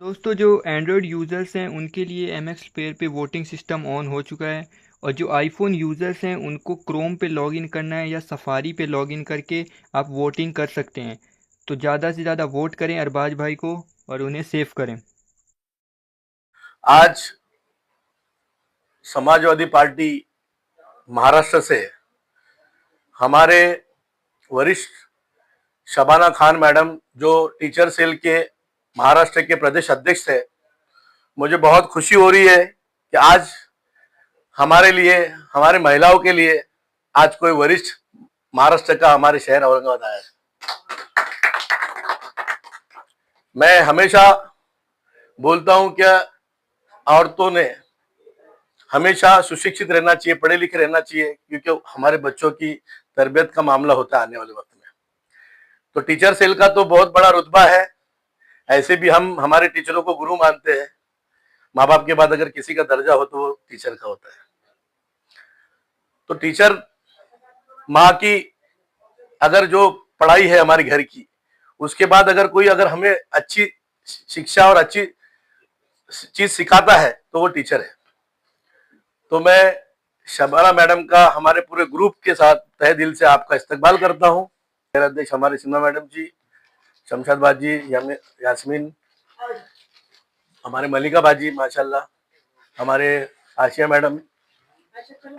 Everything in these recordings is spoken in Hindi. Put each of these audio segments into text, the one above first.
दोस्तों, जो एंड्रॉयड यूज़र्स हैं उनके लिए एमएक्स प्लेयर पे वोटिंग सिस्टम ऑन हो चुका है। और जो आईफोन यूज़र्स हैं उनको क्रोम पे लॉगिन करना है या सफारी पे लॉगिन करके आप वोटिंग कर सकते हैं। तो ज़्यादा से ज़्यादा वोट करें अरबाज भाई को और उन्हें सेव करें। आज समाजवादी पार्टी महाराष्ट्र से हमारे वरिष्ठ शबाना खान मैडम, जो टीचर सेल के महाराष्ट्र के प्रदेश अध्यक्ष थे, मुझे बहुत खुशी हो रही है कि आज हमारे लिए, हमारे महिलाओं के लिए आज कोई वरिष्ठ महाराष्ट्र का हमारे शहर औरंगाबाद आया है। मैं हमेशा बोलता हूं कि औरतों ने हमेशा सुशिक्षित रहना चाहिए, पढ़े लिखे रहना चाहिए, क्योंकि हमारे बच्चों की तरबियत का मामला होता है आने वाले वक्त में। तो टीचर सेल का तो बहुत बड़ा रुतबा है। ऐसे भी हम हमारे टीचरों को गुरु मानते हैं। माँ बाप के बाद अगर किसी का दर्जा हो तो वो टीचर का होता है। तो टीचर माँ की अगर जो पढ़ाई है हमारे घर की, उसके बाद अगर हमें अच्छी शिक्षा और अच्छी चीज सिखाता है तो वो टीचर है। तो मैं शबाना मैडम का हमारे पूरे ग्रुप के साथ तहे दिल से आपका इस्तकबाल करता हूँ। मेरा अध्यक्ष हमारे सिन्हा मैडम जी, शमशाद बाजी, यास्मीन, हमारे मलिका बाजी, माशाल्लाह, हमारे आशिया मैडम,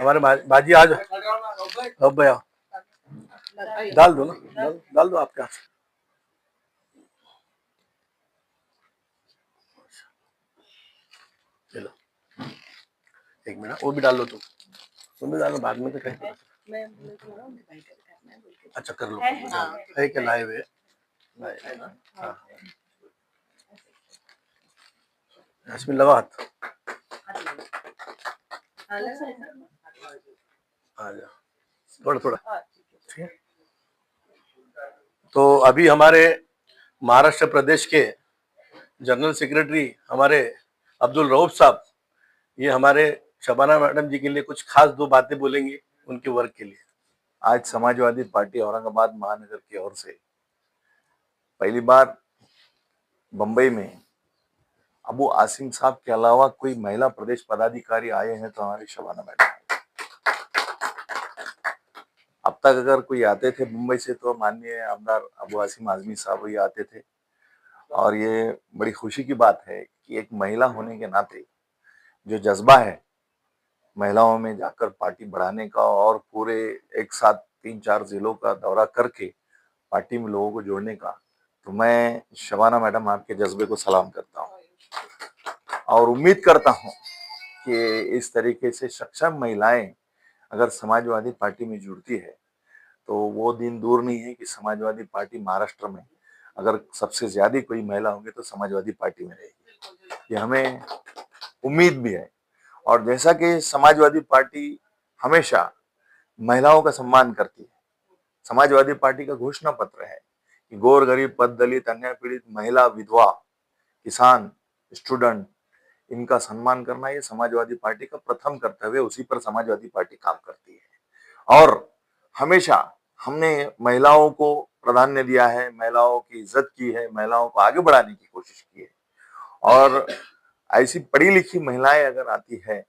हमारे बाजी आज अब भैया डाल दो ना, डाल दो आपके हाथ से। चलो एक मिनट, वो भी डाल लो, तुम भी डालो, बाद में तो कहीं। अच्छा कर लो, है क्या लाए हुए? हाँ, यास्मीन लगा हाथ, आ जा थोड़ा थोड़ा, ठीक है। तो अभी हमारे महाराष्ट्र प्रदेश के जनरल सेक्रेटरी हमारे अब्दुल रऊफ साहब, ये हमारे शबाना मैडम जी के लिए कुछ खास दो बातें बोलेंगे उनके वर्क के लिए। आज समाजवादी पार्टी औरंगाबाद महानगर की ओर से पहली बार बंबई में अबू आसिम साहब के अलावा कोई महिला प्रदेश पदाधिकारी आए हैं तो हमारी शबाना मैडम। अब तक अगर कोई आते थे मुंबई से तो माननीय आमदार अबू आसिम आजमी साहब ही आते थे। और ये बड़ी खुशी की बात है कि एक महिला होने के नाते जो जज्बा है महिलाओं में जाकर पार्टी बढ़ाने का और पूरे एक साथ 3-4 जिलों का दौरा करके पार्टी में लोगों को जोड़ने का, तो मैं शबाना मैडम आपके जज्बे को सलाम करता हूँ और उम्मीद करता हूँ कि इस तरीके से सक्षम महिलाएं अगर समाजवादी पार्टी में जुड़ती है तो वो दिन दूर नहीं है कि समाजवादी पार्टी महाराष्ट्र में अगर सबसे ज्यादा कोई महिला होंगे तो समाजवादी पार्टी में रहेगी, ये हमें उम्मीद भी है। और जैसा कि समाजवादी पार्टी हमेशा महिलाओं का सम्मान करती है, समाजवादी पार्टी का घोषणा पत्र है कि गौर गरीब पद दलित अन्याय पीड़ित महिला विधवा किसान स्टूडेंट इनका सम्मान करना ये समाजवादी पार्टी का प्रथम कर्तव्य है। उसी पर समाजवादी पार्टी काम करती है और हमेशा हमने महिलाओं को प्राधान्य दिया है, महिलाओं की इज्जत की है, महिलाओं को आगे बढ़ाने की कोशिश की है। और ऐसी पढ़ी लिखी महिलाएं अगर आती है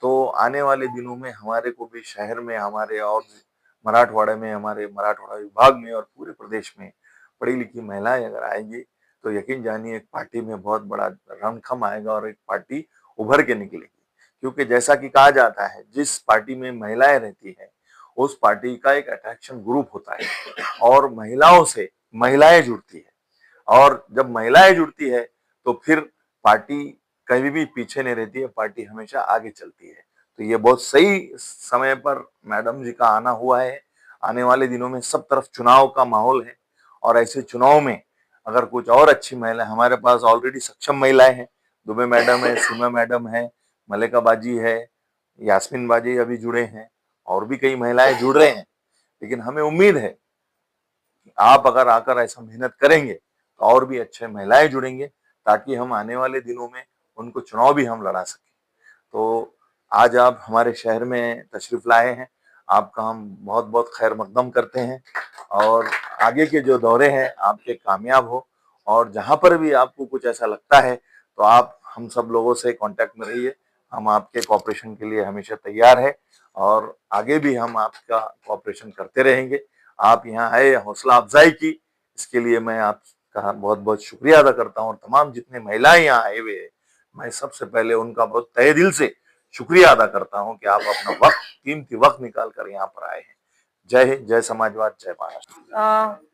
तो आने वाले दिनों में हमारे को भी शहर में, हमारे और मराठवाड़ा में, हमारे मराठवाड़ा विभाग में और पूरे प्रदेश में पढ़ी लिखी महिलाएं अगर आएंगी तो यकीन जानिए एक पार्टी में बहुत बड़ा रणखम आएगा और एक पार्टी उभर के निकलेगी। क्योंकि जैसा कि कहा जाता है जिस पार्टी में महिलाएं रहती है उस पार्टी का एक अट्रैक्शन ग्रुप होता है और महिलाओं से महिलाएं जुड़ती है और जब महिलाएं जुड़ती है तो फिर पार्टी कभी भी पीछे नहीं रहती है, पार्टी हमेशा आगे चलती है। तो ये बहुत सही समय पर मैडम जी का आना हुआ है। आने वाले दिनों में सब तरफ चुनाव का माहौल है और ऐसे चुनाव में अगर कुछ और अच्छी महिला, हमारे पास ऑलरेडी सक्षम महिलाएं हैं, दुबे मैडम है, सीमा मैडम है, मलिका बाजी है, यास्मीन बाजी अभी जुड़े हैं और भी कई महिलाएं जुड़ रहे हैं। लेकिन हमें उम्मीद है कि आप अगर आकर ऐसा मेहनत करेंगे तो और भी अच्छे महिलाएं जुड़ेंगे ताकि हम आने वाले दिनों में उनको चुनाव भी हम लड़ा सकें। तो आज आप हमारे शहर में तशरीफ लाए हैं, आपका हम बहुत बहुत खैर मकदम करते हैं और आगे के जो दौरे हैं आपके कामयाब हो। और जहां पर भी आपको कुछ ऐसा लगता है तो आप हम सब लोगों से कांटेक्ट में रहिए, हम आपके कोऑपरेशन के लिए हमेशा तैयार है और आगे भी हम आपका कोऑपरेशन करते रहेंगे। आप यहाँ आए, हौसला अफजाई की, इसके लिए मैं आपका बहुत बहुत शुक्रिया अदा करता हूँ। और तमाम जितने महिलाएं यहाँ आए हुए हैं, मैं सबसे पहले उनका बहुत तहे दिल से शुक्रिया अदा करता हूँ कि आप अपना वक्त, कीमती वक्त निकाल कर यहाँ पर आए हैं। जय हिंद, जय समाजवाद, जय महाराष्ट्र।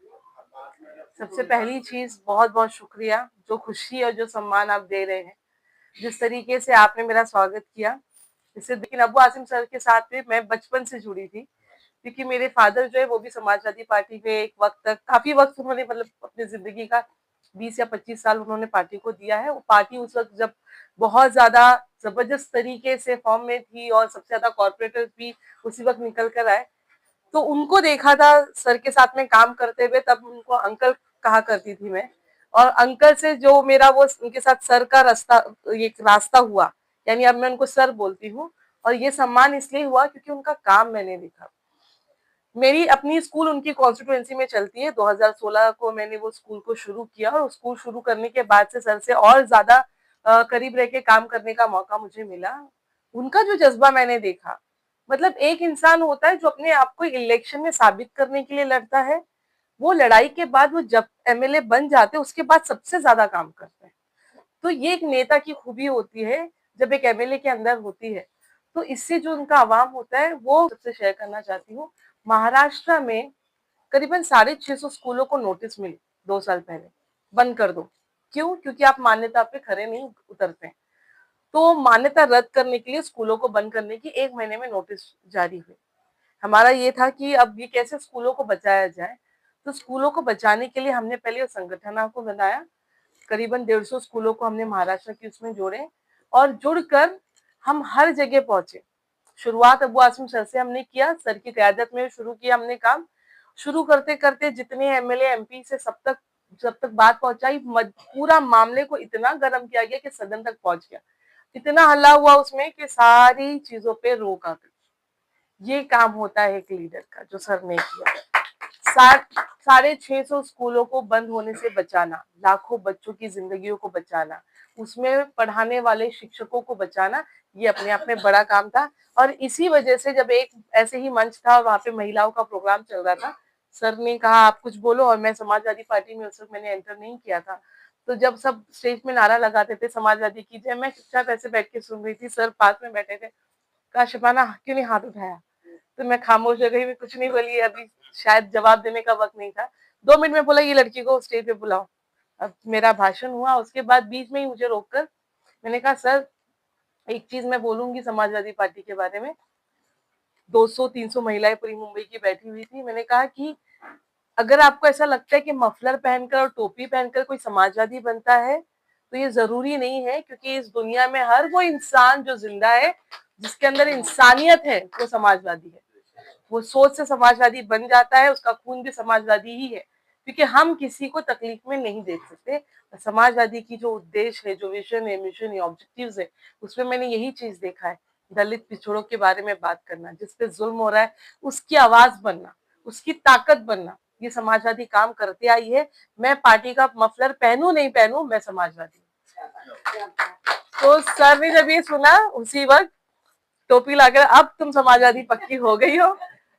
सबसे पहली चीज बहुत बहुत शुक्रिया, जो खुशी और जो सम्मान आप दे रहे हैं, जिस तरीके से आपने मेरा स्वागत किया। इससे लेकिन अब्बू आसिम सर के साथ में मैं बचपन से जुड़ी थी, क्योंकि मेरे फादर जो है वो भी समाजवादी पार्टी में एक वक्त तक काफी वक्त उन्होंने, मतलब अपनी जिंदगी का 20 या 25 साल उन्होंने पार्टी को दिया है। वो पार्टी उस वक्त जब बहुत ज्यादा जबरदस्त तरीके से फॉर्म में थी और सबसे ज्यादा कॉर्पोरेटर्स भी उसी वक्त निकल कर आए, तो उनको देखा था सर के साथ में काम करते हुए, तब उनको अंकल कहा करती थी मैं। और अंकल से जो मेरा वो उनके साथ सर का रास्ता हुआ, यानी अब मैं उनको सर बोलती हूँ। और ये सम्मान इसलिए हुआ क्योंकि उनका काम मैंने देखा। मेरी अपनी स्कूल उनकी कॉन्स्टिट्यूएंसी में चलती है। 2016 को मैंने वो स्कूल को शुरू किया और स्कूल शुरू करने के बाद से सर से और ज्यादा करीब रह के काम करने का मौका मुझे मिला। उनका जो जज्बा मैंने देखा, मतलब एक इंसान होता है जो अपने आप को इलेक्शन में साबित करने के लिए लड़ता है, वो लड़ाई के बाद वो जब एमएलए बन जाते हैं उसके बाद सबसे ज्यादा काम करते हैं। तो ये एक नेता की खूबी होती है जब एक एमएलए के अंदर होती है। तो इससे जो उनका अवाम होता है वो सबसे शेयर करना चाहती हूँ। महाराष्ट्र में करीबन 650 स्कूलों को नोटिस मिली 2 साल पहले, बंद कर दो। क्यों? क्योंकि आप मान्यता पे खरे नहीं उतरते। तो मान्यता रद्द करने के लिए स्कूलों को बंद करने की 1 महीने में नोटिस जारी हुई। हमारा ये था कि अब ये कैसे स्कूलों को बचाया जाए। तो स्कूलों को बचाने के लिए हमने पहले उस संगठन को बनाया। करीबन 150 स्कूलों को हमने महाराष्ट्र की उसमें जोड़े और जुड़कर हम हर जगह पहुंचे। शुरुआत अब्बू आसिम सर से हमने किया, सर की क़यादत में शुरू किया हमने काम। शुरू करते करते जितने एमएलए एमपी से सब तक बात पहुंचाई, पूरा मामले को इतना गर्म किया गया कि सदन तक पहुंच गया। इतना हल्ला हुआ उसमें कि सारी चीजों पे रोक आ गई। ये काम होता है एक लीडर का, जो सर ने किया। 650 स्कूलों को बंद होने से बचाना, लाखों बच्चों की जिंदगियों को बचाना, उसमें पढ़ाने वाले शिक्षकों को बचाना, ये अपने आप में बड़ा काम था। और इसी वजह से जब एक ऐसे ही मंच था और वहां पे महिलाओं का प्रोग्राम चल रहा था, सर ने कहा आप कुछ बोलो। और मैं समाजवादी पार्टी में उस वक्त मैंने एंटर नहीं किया था। तो जब सब स्टेज में नारा लगाते थे समाजवादी की जय, मैं चुपचाप ऐसे बैठ के सुन रही थी। सर पास में बैठे थे। कहा शबाना क्यों नहीं हाथ उठाया? तो मैं खामोश हो गई, मैं कुछ नहीं बोली। अभी शायद जवाब देने का वक्त नहीं था। 2 मिनट में बोला ये लड़की को स्टेज पे बुलाओ। अब मेरा भाषण हुआ, उसके बाद बीच में ही मुझे रोककर मैंने कहा सर एक चीज मैं बोलूंगी समाजवादी पार्टी के बारे में। 200-300 महिलाएं पूरी मुंबई की बैठी हुई थी। मैंने कहा कि अगर आपको ऐसा लगता है कि मफलर पहनकर और टोपी पहनकर कोई समाजवादी बनता है, तो ये जरूरी नहीं है। क्योंकि इस दुनिया में हर वो इंसान जो जिंदा है, जिसके अंदर इंसानियत है, वो समाजवादी है। वो सोच से समाजवादी बन जाता है, उसका खून भी समाजवादी ही है। क्योंकि हम किसी को तकलीफ में नहीं देख सकते। समाजवादी की जो उद्देश्य है, जो विजन है, मिशन है, ऑब्जेक्टिव्स है, उसमें मैंने यही चीज देखा है। दलित पिछड़ों के बारे में बात करना, जिसपे जुल्म हो रहा है उसकी आवाज बनना, उसकी ताकत बनना, ये समाजवादी काम करते आई है। मैं पार्टी का मफलर पहनूं नहीं पहनूं, मैं समाजवादी हूं। तो सर ने जब ये सुना, उसी वक्त टोपी लाकर अब तुम समाजवादी पक्की हो गई हो,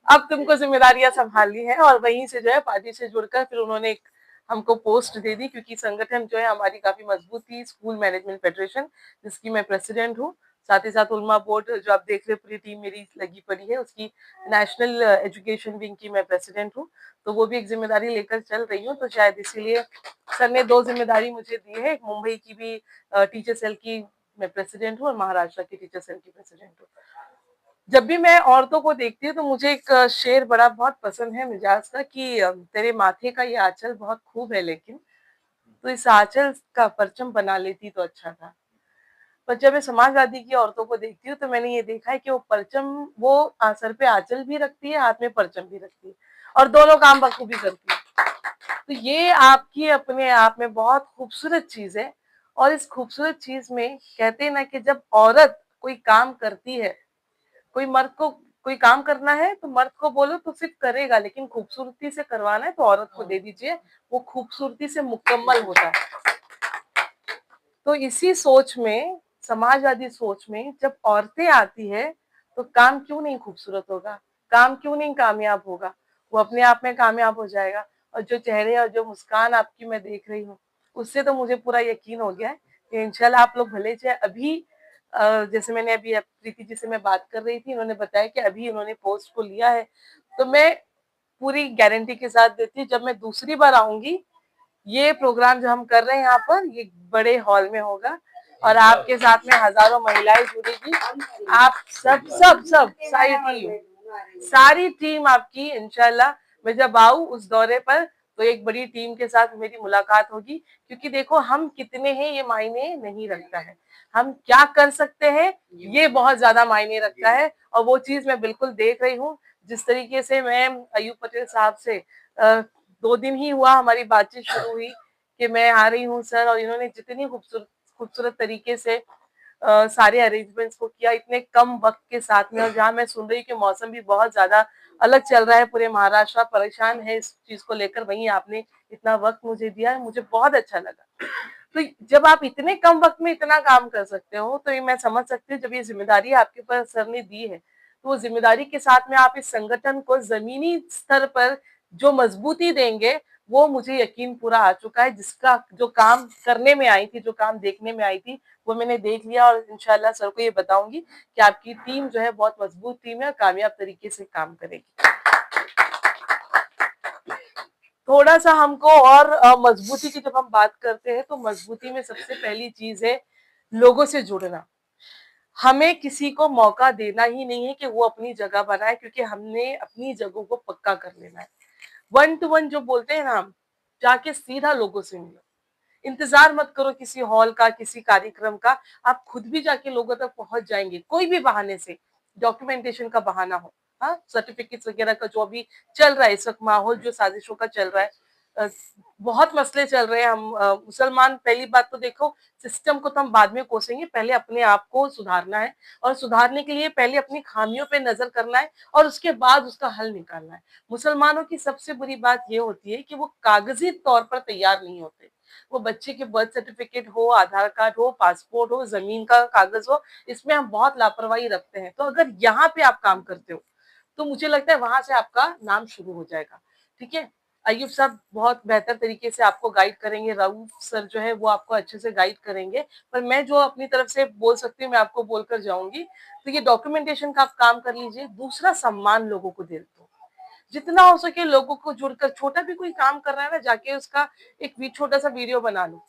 अब तुमको जिम्मेदारियां संभालनी है। और वहीं से जो है पार्टी से जुड़कर फिर उन्होंने एक हमको पोस्ट दे दी। क्योंकि संगठन जो है हमारी काफी मजबूत थी, स्कूल मैनेजमेंट फेडरेशन, जिसकी मैं प्रेसिडेंट हूँ। साथ ही साथ उलमा बोर्ड जो आप देख रहे हो, पूरी टीम मेरी लगी पड़ी है, उसकी नेशनल एजुकेशन विंग की मैं प्रेसिडेंट हूँ। तो वो भी एक जिम्मेदारी लेकर चल रही हूँ। तो शायद इसीलिए सर ने 2 जिम्मेदारी मुझे दी है। एक मुंबई की भी टीचर सेल की मैं प्रेसिडेंट हूँ और महाराष्ट्र की टीचर सेल की प्रेसिडेंट हूँ। जब भी मैं औरतों को देखती हूँ तो मुझे एक शेर बड़ा बहुत पसंद है मिजाज का, कि तेरे माथे का ये आंचल बहुत खूब है, लेकिन तो इस आंचल का परचम बना लेती तो अच्छा था। पर जब मैं समाजवादी की औरतों को देखती हूँ तो मैंने ये देखा है कि वो परचम, वो सर पे आंचल भी रखती है, हाथ में परचम भी रखती है, और दोनों काम बखूबी करती है। तो ये आपकी अपने आप में बहुत खूबसूरत चीज है। और इस खूबसूरत चीज में कहते हैं ना कि जब औरत कोई काम करती है, कोई मर्द को कोई काम करना है तो मर्द को बोलो तो सिर्फ करेगा, लेकिन खूबसूरती से करवाना है तो औरत को दे दीजिए, वो खूबसूरती से मुकम्मल होता है। तो इसी सोच में, समाजवादी सोच में जब औरतें आती है तो काम क्यों नहीं खूबसूरत होगा, काम क्यों नहीं कामयाब होगा, वो अपने आप में कामयाब हो जाएगा। और जो चेहरे और जो मुस्कान आपकी मैं देख रही हूँ, उससे तो मुझे पूरा यकीन हो गया है कि इंशाल्लाह आप लोग भले चाहे अभी जैसे मैंने अभी प्रीति जी से मैं बात कर रही थी, उन्होंने बताया कि अभी उन्होंने पोस्ट को लिया है, तो मैं पूरी गारंटी के साथ देती हूँ जब मैं दूसरी बार आऊंगी, ये प्रोग्राम जो हम कर रहे हैं यहाँ पर, ये बड़े हॉल में होगा और आपके साथ में हजारों महिलाएं जुड़ेगी। आप सब सब सब सारी टीम आपकी इंशाल्लाह, मैं जब आऊं उस दौरे पर तो एक बड़ी टीम के साथ मेरी मुलाकात होगी। क्योंकि देखो हम कितने हैं ये मायने नहीं रखता है, हम क्या कर सकते हैं ये बहुत ज्यादा मायने रखता है। और वो चीज मैं बिल्कुल देख रही हूँ, जिस तरीके से मैं अयूब पटेल साहब से 2 दिन ही हुआ हमारी बातचीत शुरू हुई कि मैं आ रही हूँ सर, और इन्होंने जितनी खूबसूरत खूबसूरत तरीके से सारे अरेंजमेंट्स को किया इतने कम वक्त के साथ में। और जहाँ मैं सुन रही हूँ कि मौसम भी बहुत ज्यादा अलग चल रहा है, पूरे महाराष्ट्र परेशान है इस चीज को लेकर, वहीं आपने इतना वक्त मुझे दिया है, मुझे बहुत अच्छा लगा। तो जब आप इतने कम वक्त में इतना काम कर सकते हो तो ये मैं समझ सकती हूँ, जब ये जिम्मेदारी आपके ऊपर सर ने दी है तो वो जिम्मेदारी के साथ में आप इस संगठन को जमीनी स्तर पर जो मजबूती देंगे, वो मुझे यकीन पूरा आ चुका है। जिसका जो काम करने में आई थी, जो काम देखने में आई थी, वो मैंने देख लिया। और इंशाल्लाह सर को ये बताऊंगी कि आपकी टीम जो है बहुत मजबूत टीम है और कामयाब तरीके से काम करेगी। थोड़ा सा हमको और मजबूती की जब हम बात करते हैं तो मजबूती में सबसे पहली चीज है लोगों से जुड़ना। हमें किसी को मौका देना ही नहीं है कि वो अपनी जगह बनाए, क्योंकि हमने अपनी जगहों को पक्का कर लेना है। 1 to 1 जो बोलते हैं ना, हम जाके सीधा लोगों से मिलो, इंतजार मत करो किसी हॉल का, किसी कार्यक्रम का, आप खुद भी जाके लोगों तक पहुंच जाएंगे कोई भी बहाने से। डॉक्यूमेंटेशन का बहाना हो, हाँ, सर्टिफिकेट्स वगैरह का जो अभी चल रहा है इस वक्त माहौल जो साजिशों का चल रहा है, अ, बहुत मसले चल रहे हैं। हम मुसलमान, पहली बात तो देखो, सिस्टम को तो हम बाद में कोसेंगे, पहले अपने आप को सुधारना है। और सुधारने के लिए पहले अपनी खामियों पे नजर करना है और उसके बाद उसका हल निकालना है। मुसलमानों की सबसे बुरी बात ये होती है कि वो कागजी तौर पर तैयार नहीं होते। वो बच्चे के बर्थ सर्टिफिकेट हो, आधार कार्ड हो, पासपोर्ट हो, जमीन का कागज हो, इसमें हम बहुत लापरवाही रखते हैं। तो अगर यहाँ पे आप काम करते हो तो मुझे लगता है वहां से आपका नाम शुरू हो जाएगा। ठीक है, अयूब साहब बहुत बेहतर तरीके से आपको गाइड करेंगे, राउफ सर जो है वो आपको अच्छे से गाइड करेंगे। पर मैं जो अपनी तरफ से बोल सकती हूँ मैं आपको बोलकर जाऊंगी। तो ये डॉक्यूमेंटेशन का आप काम कर लीजिए। दूसरा, सम्मान लोगों को दे दो, जितना हो सके लोगों को जुड़कर। छोटा भी कोई काम कर रहा है ना, जाके उसका एक छोटा सा वीडियो बना लो,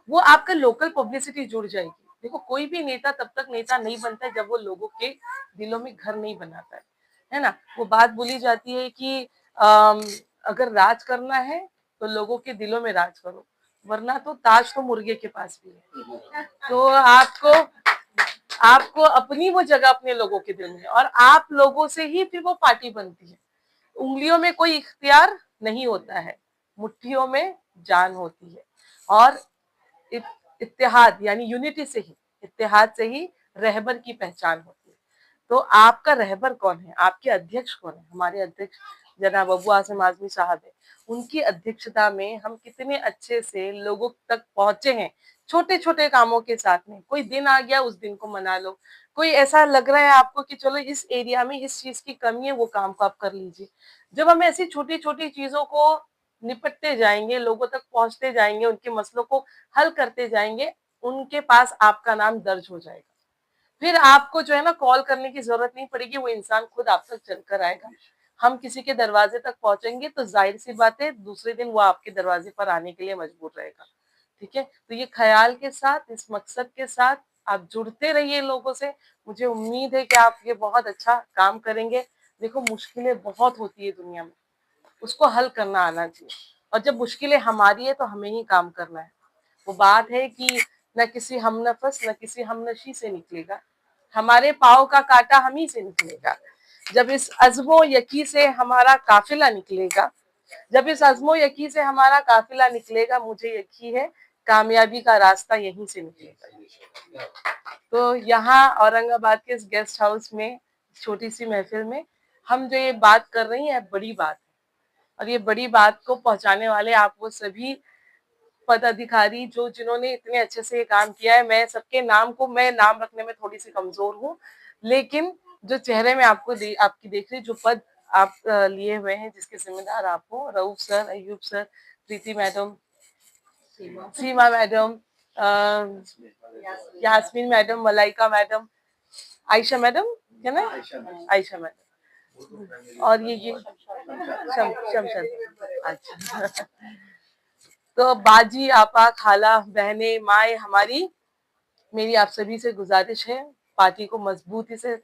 वो आपका लोकल पब्लिसिटी जुड़ जाएगी। देखो, कोई भी नेता तब तक नेता नहीं बनता है जब वो लोगों के दिलों में घर नहीं बनाता है ना। वो बात बोली जाती है कि अगर राज करना है तो लोगों के दिलों में राज करो, वरना तो ताज तो मुर्गे के पास भी है। तो आपको आपको अपनी वो जगह अपने लोगों के दिल में, और आप लोगों से ही फिर वो पार्टी बनती है। उंगलियों में कोई इख्तियार नहीं होता है, मुट्ठियों में जान होती है। और इत्तेहाद यानी यूनिटी से ही, इत्तेहाद से ही रहबर की पहचान होती है। तो आपका रहबर कौन है, आपके अध्यक्ष कौन है? हमारे अध्यक्ष जनाब अबू आसिम आजमी साहब है। उनकी अध्यक्षता में हम कितने अच्छे से लोगों तक पहुंचे हैं, छोटे छोटे कामों के साथ में। कोई दिन आ गया, उस दिन को मना लो। कोई ऐसा लग रहा है आपको कि चलो इस एरिया में इस चीज की कमी है, वो काम को आप कर लीजिए। जब हम ऐसी छोटी छोटी चीजों को निपटते जाएंगे, लोगों तक पहुंचते जाएंगे, उनके मसलों को हल करते जाएंगे, उनके पास आपका नाम दर्ज हो जाएगा। फिर आपको जो है ना कॉल करने की जरूरत नहीं पड़ेगी, वो इंसान खुद आप तक चलकर आएगा। हम किसी के दरवाजे तक पहुंचेंगे तो जाहिर सी बात है दूसरे दिन वो आपके दरवाजे पर आने के लिए मजबूर रहेगा। ठीक है, तो ये ख्याल के साथ, इस मकसद के साथ आप जुड़ते रहिए लोगों से। मुझे उम्मीद है कि आप ये बहुत अच्छा काम करेंगे। देखो, मुश्किलें बहुत होती है दुनिया में, उसको हल करना आना चाहिए। और जब मुश्किलें हमारी है तो हमें ही काम करना है। वो बात है कि न किसी हमनफस न किसी हमनशी से निकलेगा, हमारे पाँव का कांटा हम ही से निकलेगा। जब इस अज़्मो यकी से हमारा काफिला निकलेगा, जब इस अज़्मो यकी से हमारा काफिला निकलेगा, मुझे यकीन है कामयाबी का रास्ता यहीं से निकलेगा। तो यहाँ औरंगाबाद के इस गेस्ट हाउस में छोटी सी महफिल में हम जो ये बात कर रही हैं बड़ी बात है, और ये बड़ी बात को पहुंचाने वाले आप वो सभी पदाधिकारी जो जिन्होंने इतने अच्छे से ये काम किया है। मैं सबके नाम को मैं नाम रखने में थोड़ी सी कमजोर हूँ, लेकिन जो चेहरे में आपकी देख रही जो पद आप लिए हुए हैं, जिसके जिम्मेदार आप हो, Rauf sir, Ayub sir, Preeti madam, Seema madam, Yasmeen madam, Malaika madam, Aisha madam, क्या ना, आयशा मैडम, और ये शमशद, अच्छा। तो बाजी, आपा, खाला, बहने, माए हमारी, मेरी आप सभी से गुजारिश है, पार्टी को मजबूती से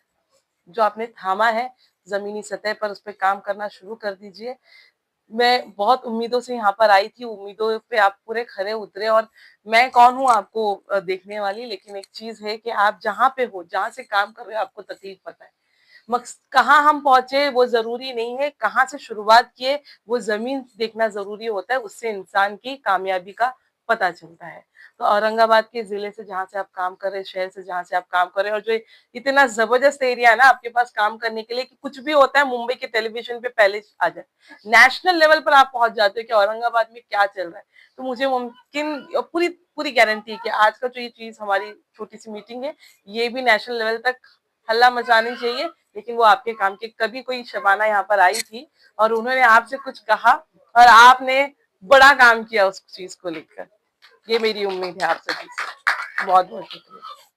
जो आपने थामा है जमीनी सतह पर उस पर काम करना शुरू कर दीजिए। मैं बहुत उम्मीदों से यहाँ पर आई थी, उम्मीदों पे आप पूरे खरे उतरे, और मैं कौन हूँ आपको देखने वाली, लेकिन एक चीज है कि आप जहाँ पे हो, जहाँ से काम कर रहे हो, आपको तकलीफ पता है। कहाँ हम पहुंचे वो जरूरी नहीं है, कहाँ से शुरुआत किए वो जमीन देखना जरूरी होता है, उससे इंसान की कामयाबी का पता चलता है। तो औरंगाबाद के जिले से जहाँ से आप काम कर रहे हैं, शहर से जहाँ से आप काम कर रहे हैं, और जो इतना जबरदस्त एरिया है ना आपके पास काम करने के लिए कि कुछ भी होता है मुंबई के टेलीविजन पे पहले आ जाए, नेशनल लेवल पर आप पहुंच जाते हो कि औरंगाबाद में क्या चल रहा है। तो मुझे मुमकिन पूरी पूरी गारंटी है कि आज का जो ये चीज हमारी छोटी सी मीटिंग है, ये भी नेशनल लेवल तक हल्ला मचानी चाहिए। लेकिन वो आपके काम के, कभी कोई शबाना यहाँ पर आई थी और उन्होंने आपसे कुछ कहा और आपने बड़ा काम किया उस चीज को लेकर, ये मेरी उम्मीद है आप सभी से। बहुत बहुत शुक्रिया।